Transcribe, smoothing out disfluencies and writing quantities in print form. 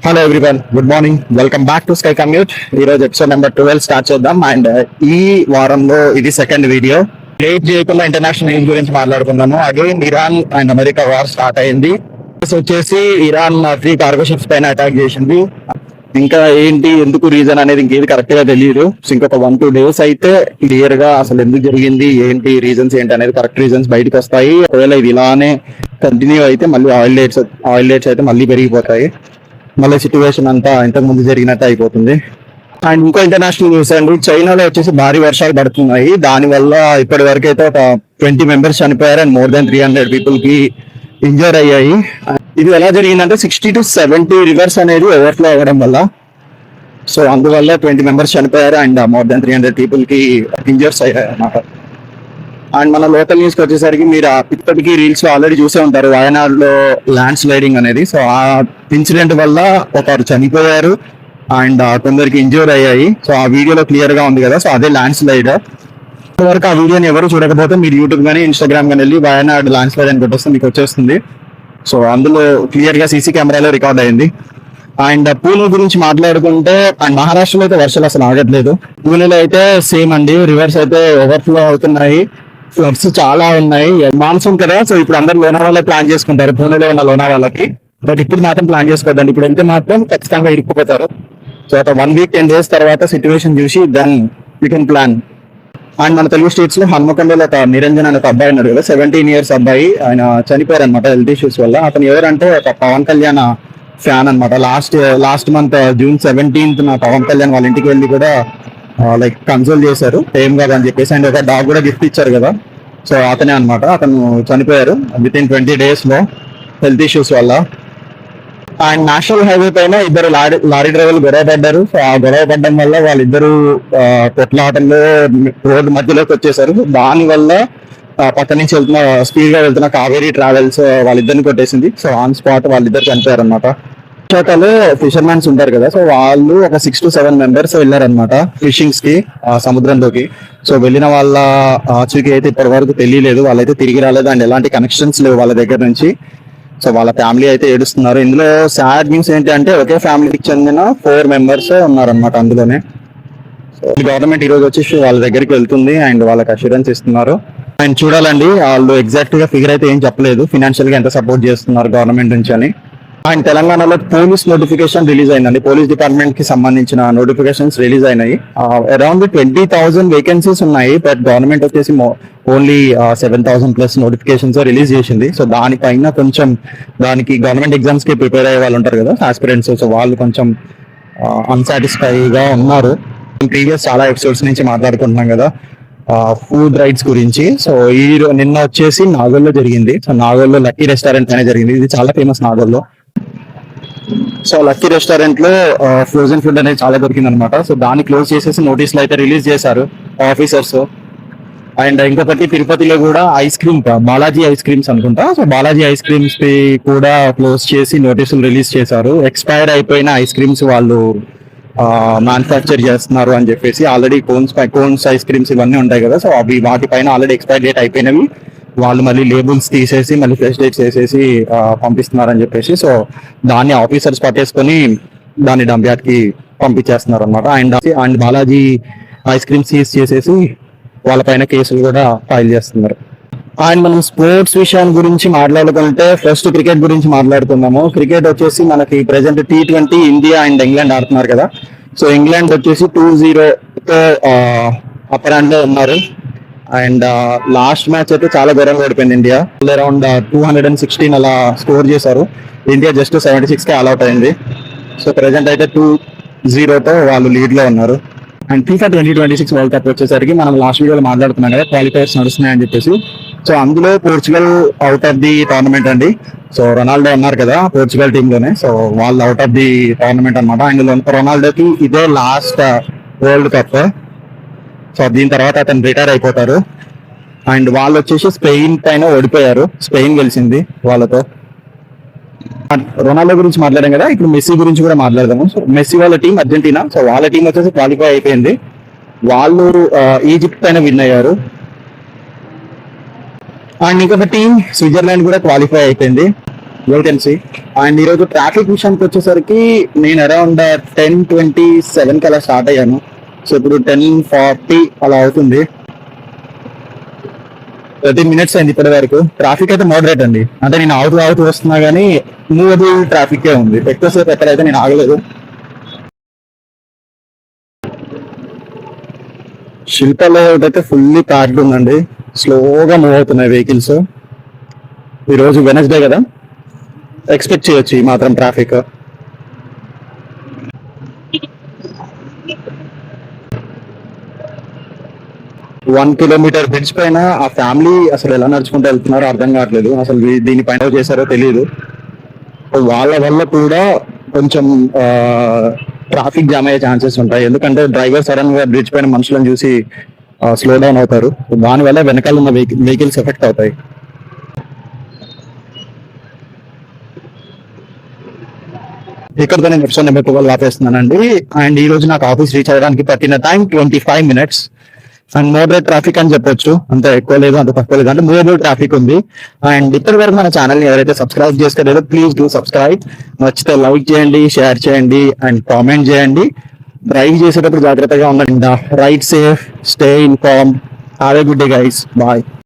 Hello everyone, good morning. Welcome back to sky commute. ఈ రోజు episode number 12 start చేద్దాం. And ఈ వారంలో ఇది సెకండ్ వీడియో. లేట్ చేయకుండా ఇంటర్నేషనల్ న్యూస్ గురించి మాట్లాడుకున్నాము. Again Iran and America war start అయింది. వచ్చేసి ఇరాన్ 3 కార్గో షిప్స్ పైన అటాక్ చేసింది. ఇంకా ఏంటి, ఎందుకు రీజన్ అనేది ఇంకేది కరెక్ట్ గా తెలియదు. ఇంకొక 1-2 డేస్ అయితే క్లియర్ గా అసలు ఎందుకు జరిగింది, ఏంటి రీజన్స్ ఏంటి అనేది కరెక్ట్ రీజన్స్ బయటకు వస్తాయి. ఒకవేళ ఇది ఇలానే కంటిన్యూ అయితే మళ్ళీ ఆయిల్ రేట్స్ అయితే మళ్ళీ పెరిగిపోతాయి. మళ్ళీ సిచ్యువేషన్ అంతా ఇంతకు ముందు జరిగినట్టు అయిపోతుంది. అండ్ ఇంకో ఇంటర్నేషనల్ న్యూస్ అండి, చైనాలో వచ్చేసి భారీ వర్షాలు పడుతున్నాయి. దాని వల్ల ఇప్పటి వరకు అయితే ఒక 20 మెంబర్స్ చనిపోయారు అండ్ మోర్ దాన్ 300 పీపుల్ కి ఇంజూర్ అయ్యాయి. ఇది ఎలా జరిగిందంటే 60 to 70 రివర్స్ అనేది ఓవర్ఫ్లో అవ్వడం వల్ల, సో అందువల్ల 20 మెంబర్స్ చనిపోయారు అండ్ మోర్ దాన్ 300 పీపుల్ కి ఇంజర్స్ అయ్యాయి అన్నమాట. అండ్ మన లోకల్ న్యూస్ కి వచ్చేసరికి మీరు ఇప్పటికీ రీల్స్ లో ఆల్రెడీ చూసే ఉంటారు, వయనాడులో ల్యాండ్ స్లైడింగ్ అనేది. సో ఆ ఇన్సిడెంట్ వల్ల ఒకరు చనిపోయారు అండ్ కొందరికి ఇంజూర్ అయ్యాయి. సో ఆ వీడియోలో క్లియర్ గా ఉంది కదా, సో అదే ల్యాండ్ స్లైడ్. వరకు ఆ వీడియోని ఎవరు చూడకపోతే మీరు యూట్యూబ్ కానీ ఇన్స్టాగ్రామ్ కానీ వెళ్ళి వయనాడు ల్యాండ్ స్లైడ్ అని కొట్టేస్తే మీకు వచ్చేస్తుంది. సో అందులో క్లియర్ గా సీసీ కెమెరాలో రికార్డ్ అయింది. అండ్ పూణే గురించి మాట్లాడుకుంటే, అండ్ మహారాష్ట్రలో అయితే వర్షాలు అసలు ఆగట్లేదు. పూణేలో అయితే సేమ్ అండి, రివర్స్ అయితే ఓవర్ఫ్లో అవుతున్నాయి, ఫ్లడ్స్ చాలా ఉన్నాయి. మాన్సూన్ కదా, సో ఇప్పుడు అందరు లోనావాళ్ళ ప్లాన్ చేసుకుంటారు పూణేలో ఉన్న లోనావాళ్ళకి. బట్ ఇప్పుడు మాత్రం ప్లాన్ చేసుకోవద్దండి, ఇప్పుడు వెళ్తే మాత్రం ఖచ్చితంగా ఇరుక్కుపోతారు. సో ఒక 1 week 10 days తర్వాత సిచ్యువేషన్ చూసి then you can plan. And మన తెలుగు స్టేట్స్ లో హన్మకొండలో ఒక నిరంజన్ అనే ఒక అబ్బాయి ఉన్నాడు కదా, 17 years అబ్బాయి. ఆయన చనిపోయారు అనమాట హెల్త్ ఇష్యూస్ వల్ల. అతను ఎవరంటే ఒక పవన్ కళ్యాణ్ ఫ్యాన్ అనమాట. Last month June 17th Pawan Kalyan వాళ్ళ ఇంటికి వెళ్ళి కూడా లైక్ కన్సోల్ చేశారు, ఏం కాదు అని చెప్పేసి. అండ్ ఒక డాగ్ కూడా గిఫ్ట్ ఇచ్చారు కదా, సో అతనే అనమాట. అతను చనిపోయారు within 20 days లో హెల్త్ ఇష్యూస్ వల్ల. అండ్ నేషనల్ హైవే పైన ఇద్దరు లారీ డ్రైవర్లు గొడవ పడ్డారు. సో ఆ గొడవ పడడం వల్ల వాళ్ళిద్దరు కొట్లాటంలో రోడ్డు మధ్యలోకి వచ్చేసారు. దాని వల్ల పక్క నుంచి స్పీడ్ గా వెళ్తున్న కావేరీ ట్రావెల్స్ వాళ్ళిద్దరిని కొట్టేసింది. సో ఆన్ స్పాట్ వాళ్ళిద్దరు చనిపోయారు అనమాట. విశాఖలో ఫిషర్మెన్స్ ఉంటారు కదా, సో వాళ్ళు ఒక 6 to 7 members వెళ్ళారనమాట ఫిషింగ్స్ కి సముద్రంలోకి. సో వెళ్ళిన వాళ్ళ ఆచూకీ అయితే ఇప్పటి వరకు తెలియలేదు, వాళ్ళైతే తిరిగి రాలేదు అండ్ ఎలాంటి కనెక్షన్స్ లేవు వాళ్ళ దగ్గర నుంచి. సో వాళ్ళ ఫ్యామిలీ అయితే ఏడుస్తున్నారు. ఇందులో సాడ్ న్యూస్ ఏంటి అంటే, ఒకే ఫ్యామిలీకి చెందిన 4 members ఉన్నారనమాట అందులోనే. సో గవర్నమెంట్ ఈ రోజు వచ్చేసి వాళ్ళ దగ్గరికి వెళ్తుంది అండ్ వాళ్ళకి అష్యూరెన్స్ ఇస్తున్నారు. అండ్ చూడాలండి, వాళ్ళు ఎగ్జాక్ట్ గా ఫిగర్ అయితే ఏం చెప్పలేదు, ఫినాన్షియల్ గా ఎంత సపోర్ట్ చేస్తున్నారు గవర్నమెంట్ నుంచి అని. అండ్ తెలంగాణలో పోలీస్ నోటిఫికేషన్ రిలీజ్ అయిందండి, పోలీస్ డిపార్ట్మెంట్ కి సంబంధించిన నోటిఫికేషన్స్ రిలీజ్ అయినాయి. అరౌండ్ 20,000 వేకెన్సీస్ ఉన్నాయి, బట్ గవర్నమెంట్ వచ్చేసి ఓన్లీ 7,000 ప్లస్ నోటిఫికేషన్స్ రిలీజ్ చేసింది. సో దానిపైన కొంచెం, దానికి గవర్నమెంట్ ఎగ్జామ్స్ కి ప్రిపేర్ అయ్యే వాళ్ళు ఉంటారు కదా ఆస్పిరెంట్స్, సో వాళ్ళు కొంచెం అన్సాటిస్ఫైగా ఉన్నారు. ప్రీవియస్ చాలా ఎపిసోడ్స్ నుంచి మాట్లాడుకుంటున్నాం కదా ఫుడ్ రైట్స్ గురించి. సో నిన్న వచ్చేసి నాగోల్లో జరిగింది. సో నాగోల్లో లక్కీ రెస్టారెంట్ అనేది జరిగింది, ఇది చాలా ఫేమస్ నాగోల్లో. సో లక్కీ రెస్టారెంట్ లో ఫ్రోజన్ ఫుడ్ అనేది చాలా దొరికింది అనమాట. సో దాన్ని క్లోజ్ చేసేసి నోటీసులు అయితే రిలీజ్ చేశారు ఆఫీసర్స్. అండ్ ఇంకొకటి తిరుపతిలో కూడా ice cream, Balaji ice creams అనుకుంటా, సో బాలాజీ ఐస్ క్రీమ్స్ కూడా క్లోజ్ చేసి నోటీసులు రిలీజ్ చేశారు. ఎక్స్పైర్ అయిపోయిన ఐస్ క్రీమ్స్ వాళ్ళు మ్యానుఫ్యాక్చర్ చేస్తున్నారు అని చెప్పేసి. ఆల్రెడీ కోన్స్ ఐస్ క్రీమ్స్ ఇవన్నీ ఉంటాయి కదా, సో అవి వాటిపైన ఆల్రెడీ ఎక్స్పైర్ డేట్ అయిపోయినవి వాళ్ళు మళ్ళీ లేబుల్స్ తీసేసి మళ్ళీ ఫ్రెష్ డేట్స్ వేసేసి పంపిస్తున్నారని చెప్పేసి. సో దాన్ని ఆఫీసర్స్ పట్టేసుకొని దాన్ని డంప్ యార్డ్ కి పంపించేస్తున్నారు అనమాట. And Balaji ice cream seize చేసేసి వాళ్ళపైన కేసులు కూడా ఫైల్ చేస్తున్నారు. అండ్ మనం స్పోర్ట్స్ విషయం గురించి మాట్లాడుకుంటే ఫస్ట్ క్రికెట్ గురించి మాట్లాడుతున్నాము. క్రికెట్ వచ్చేసి మనకి present T20 India and England ఆడుతున్నారు కదా. సో ఇంగ్లాండ్ వచ్చేసి 2-0తో అప్పర్ హ్యాండ్ లో ఉన్నారు. అండ్ లాస్ట్ మ్యాచ్ అయితే చాలా ఘోరంగా ఓడిపోయింది ఇండియా. అరౌండ్ 216 అలా స్కోర్ చేశారు. ఇండియా జస్ట్ 76కే ఆల్అౌట్ అయింది. సో ప్రెసెంట్ అయితే 2-0తో వాళ్ళు లీడ్ లో ఉన్నారు. అండ్ FIFA 2026 వరల్డ్ కప్ వచ్చేసరికి మనం లాస్ట్ వీడియోలో మాట్లాడుతున్నాం కదా, క్వాలిఫైర్స్ నడుస్తున్నాయని చెప్పేసి. సో అందులో Portugal out of the tournament అండి. సో రొనాల్డో ఉన్నారు కదా పోర్చుగల్ టీమ్ లోనే, సో వాళ్ళు అవుట్ ఆఫ్ ది టోర్నమెంట్ అనమాట. అండ్ రొనాల్డోకి ఇదే లాస్ట్ వరల్డ్ కప్. సో దీని తర్వాత అతను రిటైర్ అయిపోతారు. అండ్ వాళ్ళు వచ్చేసి స్పెయిన్ పైన ఓడిపోయారు, స్పెయిన్ గెలిచింది వాళ్ళతో. రొనాల్డో గురించి మాట్లాడాం కదా, ఇప్పుడు మెస్సీ గురించి కూడా మాట్లాడదాము. సో మెస్సీ వాళ్ళ టీం అర్జెంటీనా, సో వాళ్ళ టీం వచ్చేసి క్వాలిఫై అయిపోయింది. వాళ్ళు ఈజిప్ట్ పైన విన్ అయ్యారు. అండ్ ఇంకొక టీం స్విట్జర్లాండ్ కూడా క్వాలిఫై అయిపోయింది. Wait and see. అండ్ ఈరోజు ట్రాఫిక్ విషయానికి వచ్చేసరికి నేను అరౌండ్ 10:27 అలా స్టార్ట్ అయ్యాను. సో ఇప్పుడు 10:40 అలా అవుతుంది. 13 minutes అయింది ఇప్పటి వరకు. ట్రాఫిక్ అయితే మోడరేట్ అండి, అంటే నేను ఆగుతూ వస్తున్నా కానీ మూవబుల్ ట్రాఫిక్ ఉంది. ఎక్కువసేపు ఎక్కడైతే నేను ఆగలేదు. శిల్పలో అయితే ఫుల్లీ ప్యాక్డ్ ఉందండి, స్లోగా మూవ్ అవుతున్నాయి వెహికల్స్. ఈరోజు వెనస్డే కదా, ఎక్స్పెక్ట్ చేయొచ్చు ఈ మాత్రం ట్రాఫిక్. 1 kilometer బ్రిడ్జ్ పైన ఆ ఫ్యామిలీ అసలు ఎలా నడుచుకుంటూ వెళ్తున్నారో అర్థం కావట్లేదు. అసలు దీని పైన చేశారో తెలియదు. వాళ్ళ వల్ల కూడా కొంచెం ట్రాఫిక్ జామ్ అయ్యే ఛాన్సెస్ ఉంటాయి, ఎందుకంటే డ్రైవర్ సడన్ గా బ్రిడ్జ్ పైన మనుషులను చూసి స్లో డౌన్ అవుతారు. దానివల్ల వెనకాల ఉన్న వెహికల్స్ ఎఫెక్ట్ అవుతాయి. ఇక్కడతో నేను ఎపిసోడ్ నెంబర్ 12 ఆపేస్తున్నానండి. అండ్ ఈ రోజు నాకు ఆఫీస్ రీచ్ అవ్వడానికి పట్టిన time 25 minutes. And moderate traffic అని చెప్పొచ్చు, అంత ఎక్కువ లేదు అంత తక్కువ లేదు, అంటే మూవబుల్ ట్రాఫిక్ ఉంది. అండ్ ఇప్పటి వరకు మన ఛానల్ ని ఎవరైతే సబ్స్క్రైబ్ చేసుకోలేదో ప్లీజ్ డూ సబ్స్క్రైబ్. నచ్చితే లైక్ చేయండి, షేర్ చేయండి అండ్ కామెంట్ చేయండి. డ్రైవ్ చేసేటప్పుడు జాగ్రత్తగా ఉండండి. Ride safe, stay inform. Have a good day guys, bye.